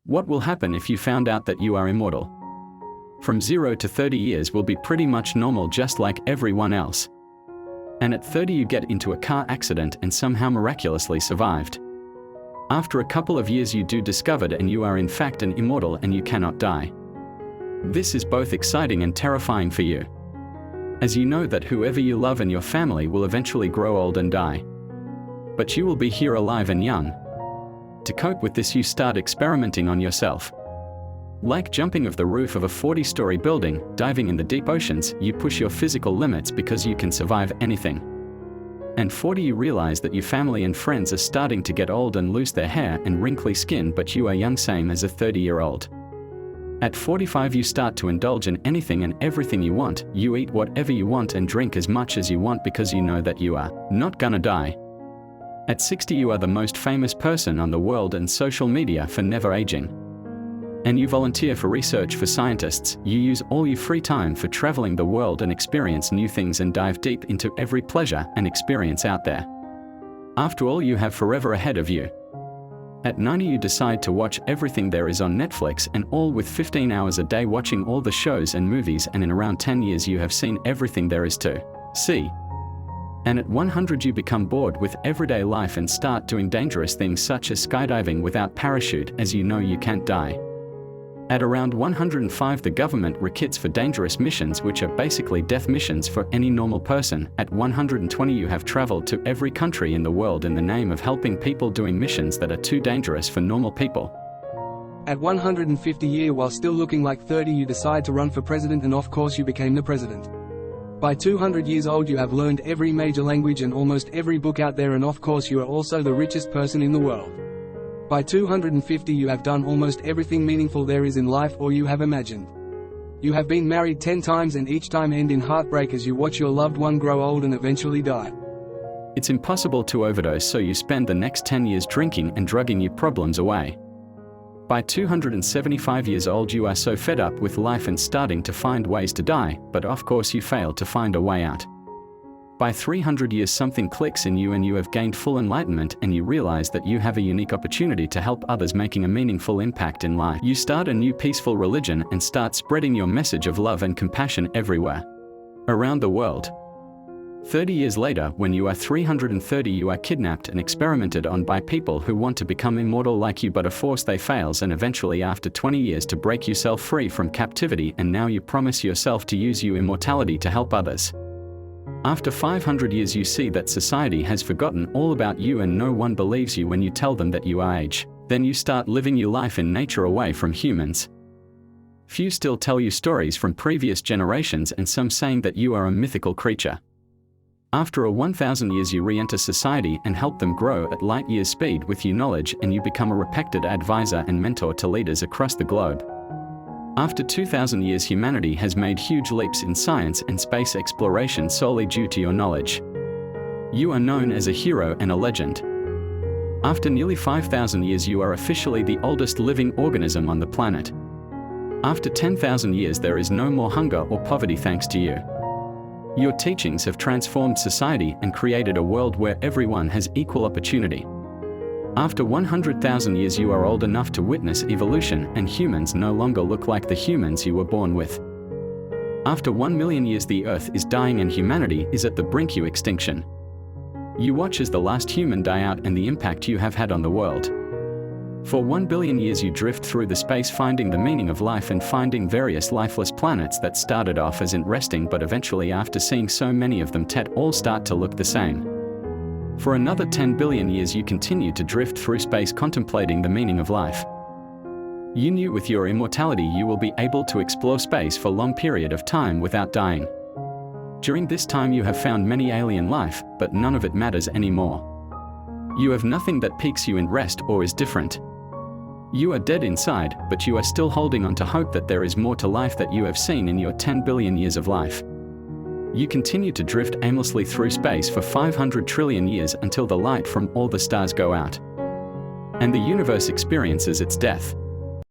What will happen if you found out that you are immortal? From 0 to 30 years will be pretty much normal, just like everyone else. And at 30 you get into a car accident and somehow miraculously survived. After a couple of years you do discovered and you are in fact an immortal and you cannot die. This is both exciting and terrifying for you, as you know that whoever you love and your family will eventually grow old and die. But you will be here alive and young. To cope with this, you start experimenting on yourself. Like jumping off the roof of a 40-story building, diving in the deep oceans, you push your physical limits because you can survive anything. And 40 you realize that your family and friends are starting to get old and lose their hair and wrinkly skin, but you are young, same as a 30-year-old. At 45 you start to indulge in anything and everything you want. You eat whatever you want and drink as much as you want because you know that you are not gonna die. At 60 you are the most famous person on the world and social media for never aging. And you volunteer for research for scientists. You use all your free time for traveling the world and experience new things and dive deep into every pleasure and experience out there. After all, you have forever ahead of you. At 90 you decide to watch everything there is on Netflix, and all with 15 hours a day watching all the shows and movies, and in around 10 years you have seen everything there is to see. And at 100 you become bored with everyday life and start doing dangerous things such as skydiving without parachute, as you know you can't die. At around 105 the government recruits for dangerous missions, which are basically death missions for any normal person. At 120 you have traveled to every country in the world in the name of helping people doing missions that are too dangerous for normal people. At 150 year, while still looking like 30, you decide to run for president, and of course you became the president. By 200 years old you have learned every major language and almost every book out there, and of course you are also the richest person in the world. By 250 you have done almost everything meaningful there is in life or you have imagined. You have been married 10 times and each time end in heartbreak as you watch your loved one grow old and eventually die. It's impossible to overdose, so you spend the next 10 years drinking and drugging your problems away. By 275 years old you are so fed up with life and starting to find ways to die, but of course you fail to find a way out. By 300 years something clicks in you and you have gained full enlightenment, and you realize that you have a unique opportunity to help others, making a meaningful impact in life. You start a new peaceful religion and start spreading your message of love and compassion everywhere around the world. 30 years later, when you are 330, you are kidnapped and experimented on by people who want to become immortal like you, but of course they fails, and eventually after 20 years to break yourself free from captivity, and now you promise yourself to use your immortality to help others. After 500 years you see that society has forgotten all about you and no one believes you when you tell them that you are age. Then you start living your life in nature away from humans. Few still tell you stories from previous generations, and some saying that you are a mythical creature. After a 1000 years you re-enter society and help them grow at light years speed with your knowledge, and you become a respected advisor and mentor to leaders across the globe. After 2000 years humanity has made huge leaps in science and space exploration solely due to your knowledge. You are known as a hero and a legend. After nearly 5000 years you are officially the oldest living organism on the planet. After 10,000 years there is no more hunger or poverty thanks to you. Your teachings have transformed society and created a world where everyone has equal opportunity. After 100,000 years you are old enough to witness evolution, and humans no longer look like the humans you were born with. After 1 million years the Earth is dying and humanity is at the brink of extinction. You watch as the last human die out and the impact you have had on the world. For 1 billion years you drift through the space finding the meaning of life and finding various lifeless planets that started off as interesting, but eventually after seeing so many of them all start to look the same. For another 10 billion years you continue to drift through space contemplating the meaning of life. You knew with your immortality you will be able to explore space for a long period of time without dying. During this time you have found many alien life, but none of it matters anymore. You have nothing that piques you in rest or is different. You are dead inside, but you are still holding on to hope that there is more to life that you have seen in your 10 billion years of life. You continue to drift aimlessly through space for 500 trillion years until the light from all the stars go out, and the universe experiences its death.